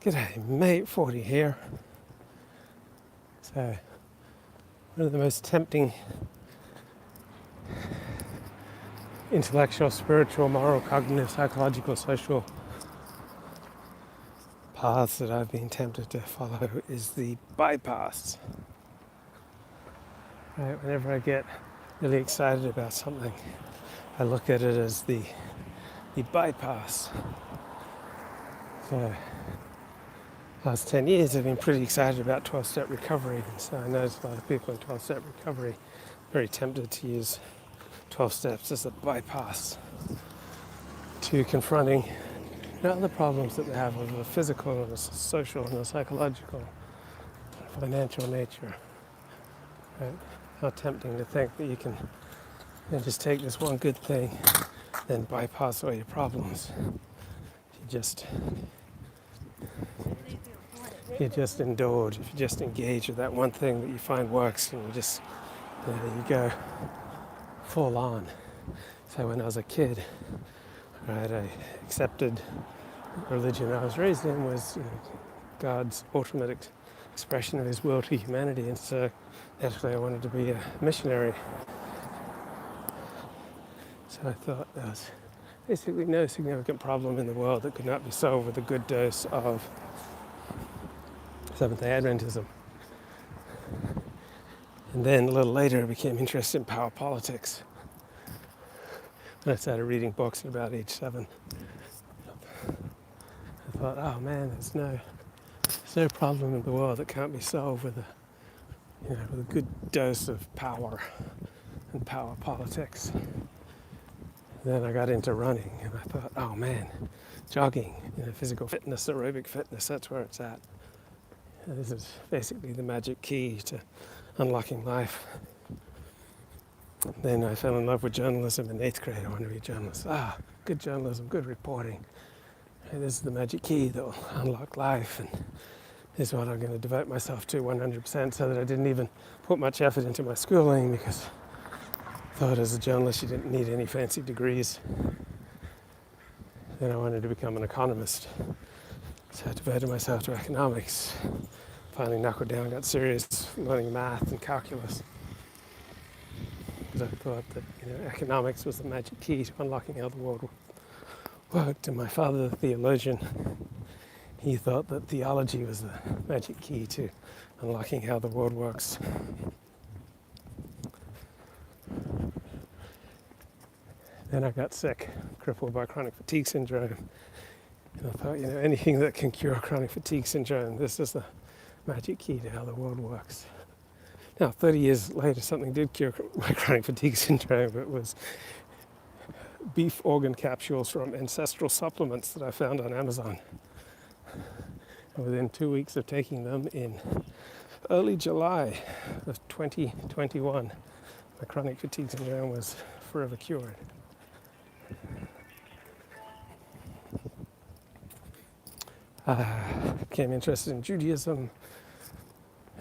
G'day mate, 40 here. So, one of the most tempting intellectual, spiritual, moral, cognitive, psychological, social paths that I've been tempted to follow is the bypass. Right, whenever I get really excited about something, I look at it as the bypass. So, last 10 years I've been pretty excited about 12-step recovery. So I notice a lot of people in 12-step recovery very tempted to use 12 steps as a bypass to confronting the problems that they have of a physical and a social and a psychological, financial nature. Right? How tempting to think that you can just take this one good thing and bypass all your problems. You just indulge, if you just engage with that one thing that you find works, and you go full on. So when I was a kid, right, I accepted the religion I was raised in was God's ultimate expression of his will to humanity, and so naturally I wanted to be a missionary. So I thought there was basically no significant problem in the world that could not be solved with a good dose of Seventh-day Adventism. And then a little later I became interested in power politics. And I started reading books at about age 7. I thought, oh man, there's no problem in the world that can't be solved with a good dose of power and power politics. Then I got into running, and I thought, oh man, jogging, physical fitness, aerobic fitness, that's where it's at. And this is basically the magic key to unlocking life. Then I fell in love with journalism in 8th grade. I wanted to be a journalist. Good journalism, good reporting. And this is the magic key that will unlock life, and this is what I'm going to devote myself to 100%, so that I didn't even put much effort into my schooling, because I thought as a journalist you didn't need any fancy degrees. Then I wanted to become an economist, so I devoted myself to economics. Finally knuckled down, got serious learning math and calculus, because I thought that economics was the magic key to unlocking how the world worked. And my father, the theologian, he thought that theology was the magic key to unlocking how the world works. Then I got sick, crippled by chronic fatigue syndrome. And I thought, anything that can cure chronic fatigue syndrome, this is the magic key to how the world works. Now, 30 years later, something did cure my chronic fatigue syndrome. It was beef organ capsules from Ancestral Supplements that I found on Amazon. And within 2 weeks of taking them in early July of 2021, my chronic fatigue syndrome was forever cured. I became interested in Judaism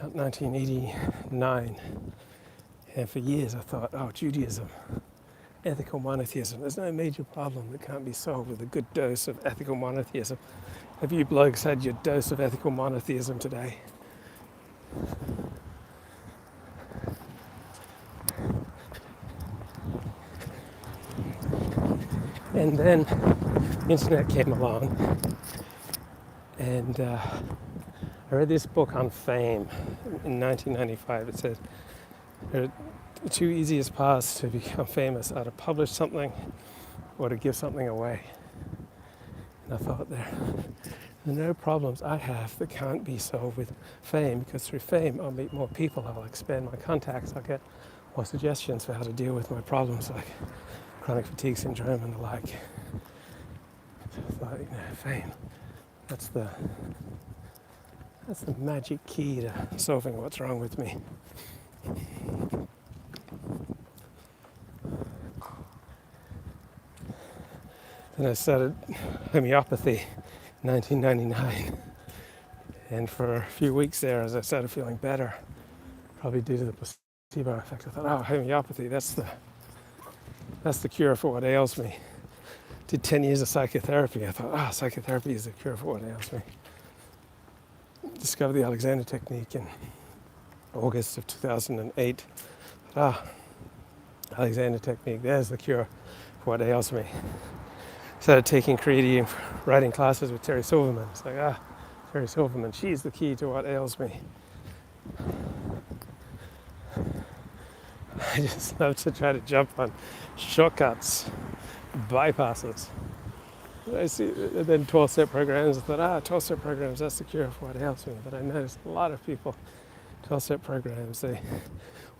in 1989, and for years I thought, Judaism, ethical monotheism, there's no major problem that can't be solved with a good dose of ethical monotheism. Have you blokes had your dose of ethical monotheism today? And then the internet came along, and I read this book on fame in 1995. It said the two easiest paths to become famous are to publish something or to give something away. And I thought, there are no problems I have that can't be solved with fame, because through fame I'll meet more people, I'll expand my contacts, I'll get more suggestions for how to deal with my problems like chronic fatigue syndrome and the like. So I thought, fame, that's the magic key to solving what's wrong with me. Then I started homeopathy in 1999. And for a few weeks there, as I started feeling better, probably due to the placebo effect, I thought, homeopathy, that's the cure for what ails me. Did 10 years of psychotherapy. I thought, psychotherapy is the cure for what ails me. discovered the Alexander technique in August of 2008. Alexander technique, there's the cure for what ails me. Started taking creative writing classes with Terry Silverman. It's like, Terry Silverman, she's the key to what ails me. I just love to try to jump on shortcuts, bypasses. I see then 12-step programs. I thought, 12-step programs, that's the cure for what ails me. But I noticed a lot of people, 12-step programs, they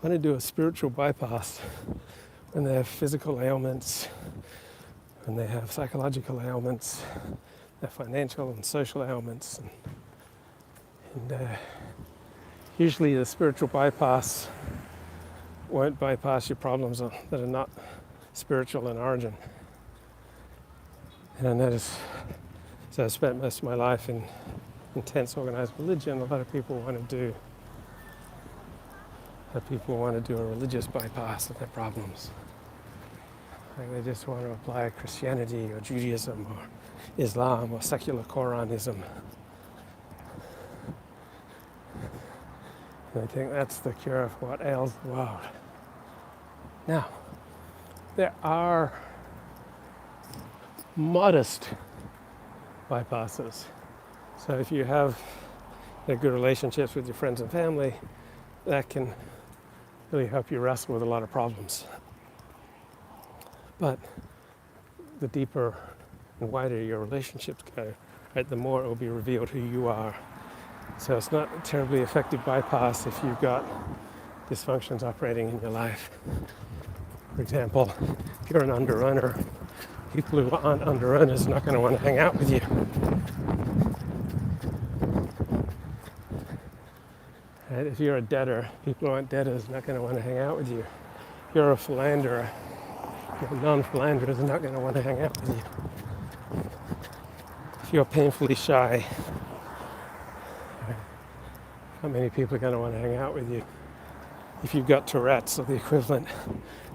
want to do a spiritual bypass when they have physical ailments, when they have psychological ailments, their financial and social ailments. And usually the spiritual bypass won't bypass your problems that are not spiritual in origin. And I notice, so I've spent most of my life in intense organized religion. A lot of people want to do a religious bypass of their problems. Like they just want to apply Christianity or Judaism or Islam or secular Quranism. And I think that's the cure for what ails the world. Now, there are modest bypasses. So if you have good relationships with your friends and family, that can really help you wrestle with a lot of problems. But the deeper and wider your relationships go, right, the more it will be revealed who you are. So it's not a terribly effective bypass if you've got dysfunctions operating in your life. For example, if you're an underrunner, people who aren't underrunners are not going to want to hang out with you. And if you're a debtor, people who aren't debtors are not going to want to hang out with you. If you're a philanderer, non-philanderers are not going to want to hang out with you. If you're painfully shy, not many people are going to want to hang out with you. If you've got Tourette's or the equivalent,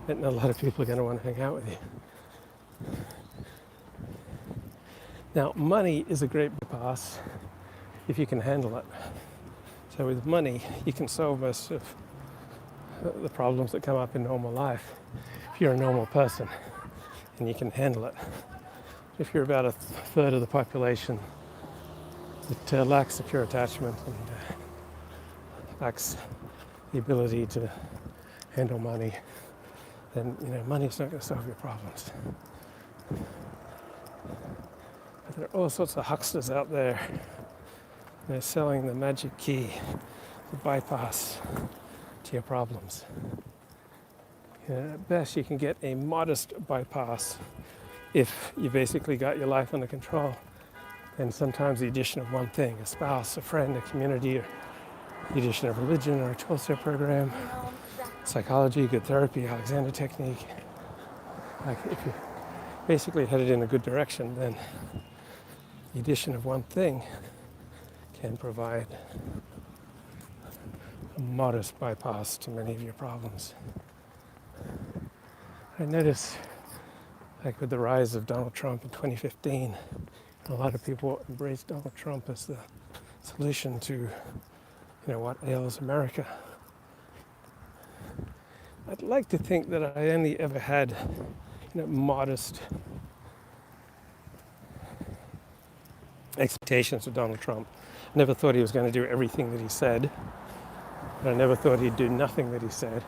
then a lot of people are going to want to hang out with you. Now, money is a great bypass if you can handle it. So with money, you can solve most of the problems that come up in normal life if you're a normal person and you can handle it. If you're about a third of the population that lacks secure attachment and lacks the ability to handle money, then money's not going to solve your problems. But there are all sorts of hucksters out there. They're selling the magic key, the bypass to your problems. At best, you can get a modest bypass if you basically got your life under control. And sometimes the addition of one thing, a spouse, a friend, a community, or the addition of religion or a 12-step program, psychology, good therapy, Alexander technique. Like if you're basically headed in a good direction, then the addition of one thing can provide a modest bypass to many of your problems. I notice, like with the rise of Donald Trump in 2015, a lot of people embraced Donald Trump as the solution to, what ails America. I'd like to think that I only ever had, modest expectations of Donald Trump. I never thought he was going to do everything that he said. And I never thought he'd do nothing that he said.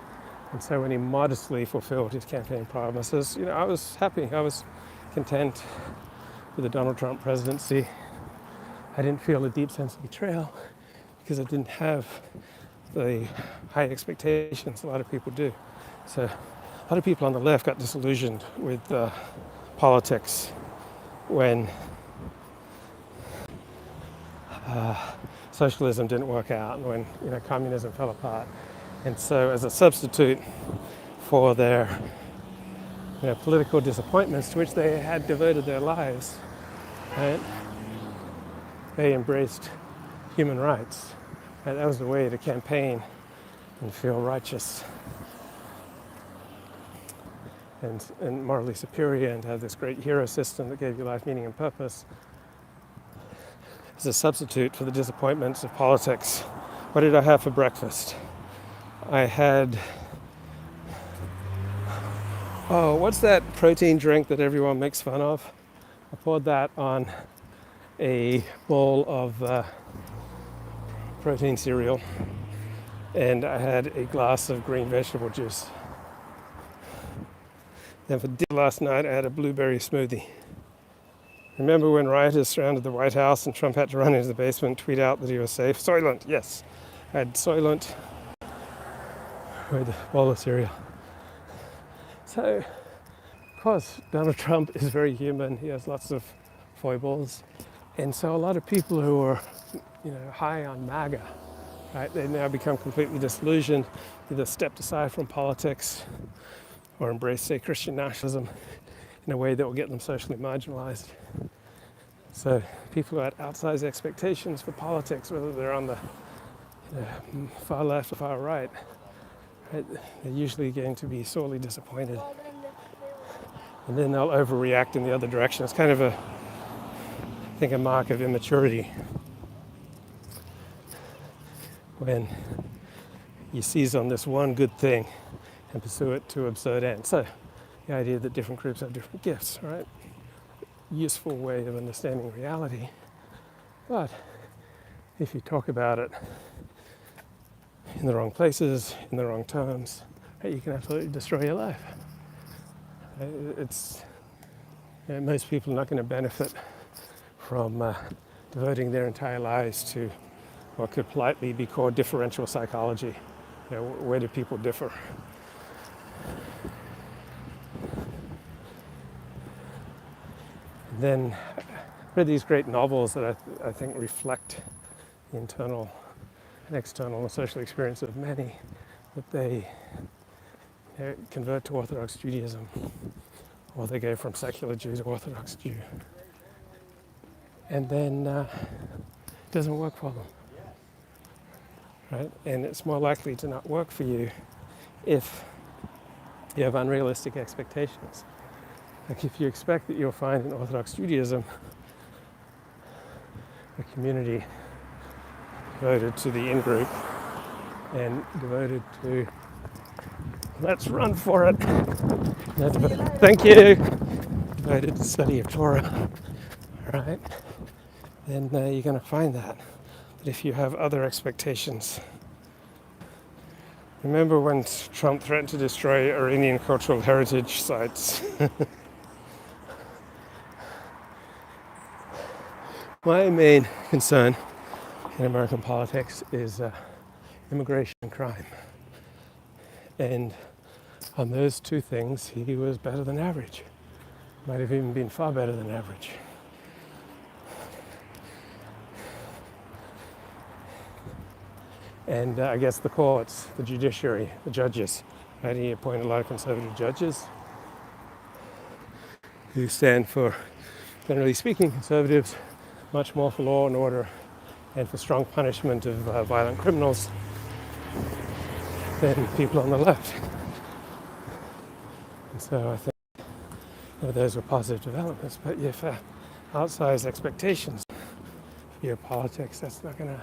And so when he modestly fulfilled his campaign promises, I was happy. I was content with the Donald Trump presidency. I didn't feel a deep sense of betrayal because I didn't have the high expectations a lot of people do. So a lot of people on the left got disillusioned with politics when socialism didn't work out and when communism fell apart. And so as a substitute for their political disappointments to which they had devoted their lives, right, they embraced human rights. And that was the way to campaign and feel righteous and morally superior and have this great hero system that gave you life, meaning and purpose. as a substitute for the disappointments of politics. What did I have for breakfast? I had, what's that protein drink that everyone makes fun of? I poured that on a bowl of protein cereal, and I had a glass of green vegetable juice. Then for dinner last night, I had a blueberry smoothie. Remember when rioters surrounded the White House and Trump had to run into the basement and tweet out that he was safe? Soylent, yes. I had Soylent with a bowl of cereal. So, of course, Donald Trump is very human. He has lots of foibles. And so a lot of people who are, high on MAGA, right, they now become completely disillusioned, either stepped aside from politics or embrace, say, Christian nationalism in a way that will get them socially marginalized. So people who had outsized expectations for politics, whether they're on the far left or far right, they're usually going to be sorely disappointed. And then they'll overreact in the other direction. It's kind of a mark of immaturity when you seize on this one good thing and pursue it to absurd ends. So the idea that different groups have different gifts, right? Useful way of understanding reality. But if you talk about it in the wrong places, in the wrong terms, you can absolutely destroy your life. Most people are not going to benefit from devoting their entire lives to what could politely be called differential psychology. Where do people differ? And then I read these great novels that I think reflect the internal and external and social experience of many, that they convert to Orthodox Judaism, or they go from secular Jew to Orthodox Jew. And then it doesn't work for them, right? And it's more likely to not work for you if you have unrealistic expectations. Like if you expect that you'll find in Orthodox Judaism a community devoted to the in-group and devoted to, let's run for it. Thank you. Devoted to the study of Torah, right? Then you're going to find that. But if you have other expectations, remember when Trump threatened to destroy Iranian cultural heritage sites? My main concern in American politics is immigration and crime. And on those two things, he was better than average. Might have even been far better than average. And I guess the courts, the judiciary, the judges, right? He appointed a lot of conservative judges who stand for, generally speaking, conservatives, much more for law and order and for strong punishment of violent criminals than people on the left. And so I think those were positive developments. But if outsized expectations for your politics, that's going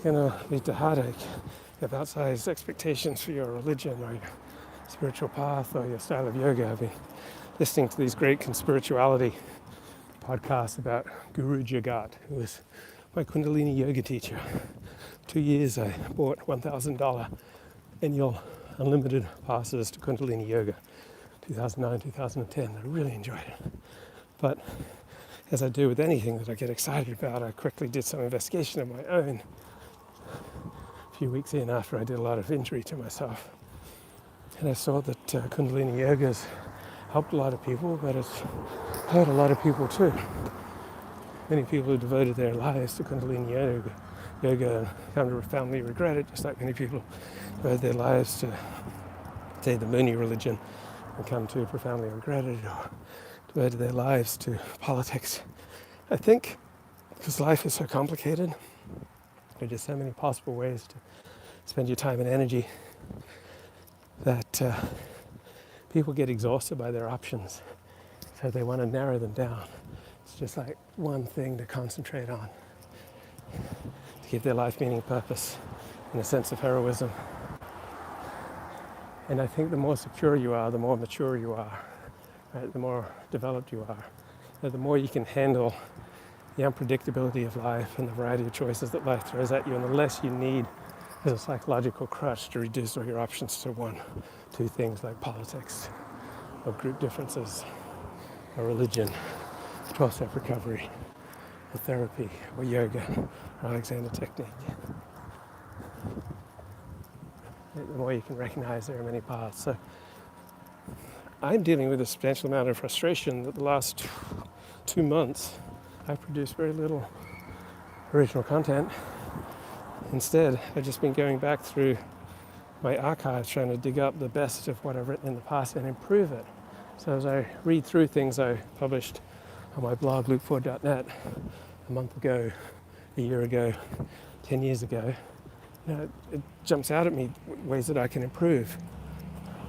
to lead to heartache. If outsized expectations for your religion or your spiritual path or your style of yoga. I've been listening to these great conspirituality podcasts about Guru Jagat, who was my Kundalini yoga teacher. 2 years I bought $1,000 annual unlimited passes to Kundalini Yoga, 2009, 2010. I really enjoyed it. But as I do with anything that I get excited about, I quickly did some investigation of my own a few weeks in after I did a lot of injury to myself. And I saw that Kundalini Yoga's helped a lot of people, but it's hurt a lot of people too. Many people who devoted their lives to Kundalini yoga come to profoundly regret it, just like many people devoted their lives to, say, the Mooney religion and come to profoundly regret it, or devoted their lives to politics. I think because life is so complicated, there are just so many possible ways to spend your time and energy that people get exhausted by their options. So they want to narrow them down. It's just like one thing to concentrate on, to give their life meaning, purpose, and a sense of heroism. And I think the more secure you are, the more mature you are, right? The more developed you are. The more you can handle the unpredictability of life and the variety of choices that life throws at you, and the less you need as a psychological crutch to reduce all your options to one, two things like politics, or group differences, or religion, 12-step recovery, or therapy, or yoga, or Alexander technique. The more you can recognize there are many paths. So I'm dealing with a substantial amount of frustration that the last 2 months I've produced very little original content. Instead, I've just been going back through my archives trying to dig up the best of what I've written in the past and improve it. So as I read through things I published on my blog, lukeford.net, a month ago, a year ago, 10 years ago, it jumps out at me ways that I can improve.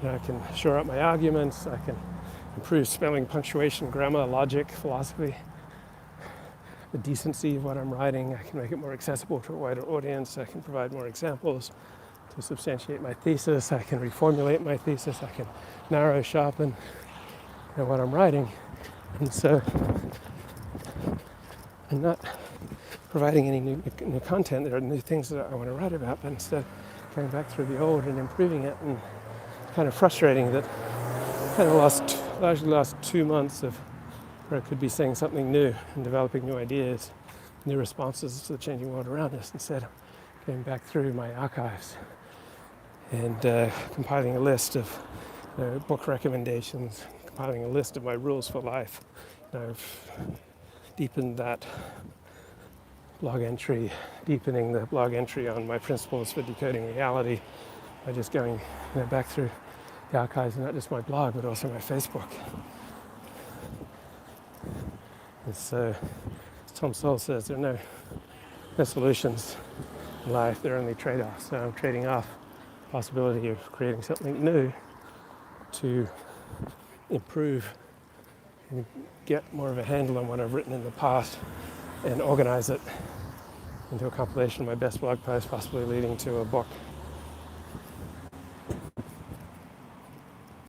I can shore up my arguments, I can improve spelling, punctuation, grammar, logic, philosophy, the decency of what I'm writing. I can make it more accessible to a wider audience. I can provide more examples to substantiate my thesis. I can reformulate my thesis. I can narrow, sharpen what I'm writing. And so I'm not providing any new content. There are new things that I want to write about, but instead going back through the old and improving it. And kind of frustrating that kind of largely last 2 months of where I could be saying something new and developing new ideas, new responses to the changing world around us, instead of going back through my archives and compiling a list of book recommendations, compiling a list of my rules for life. I've deepened that blog entry, deepening the blog entry on my principles for decoding reality by just going back through the archives, and not just my blog, but also my Facebook. And so, as Tom Sowell says, there are no solutions in life, there are only trade-offs. So I'm trading off the possibility of creating something new to improve and get more of a handle on what I've written in the past and organize it into a compilation of my best blog posts, possibly leading to a book.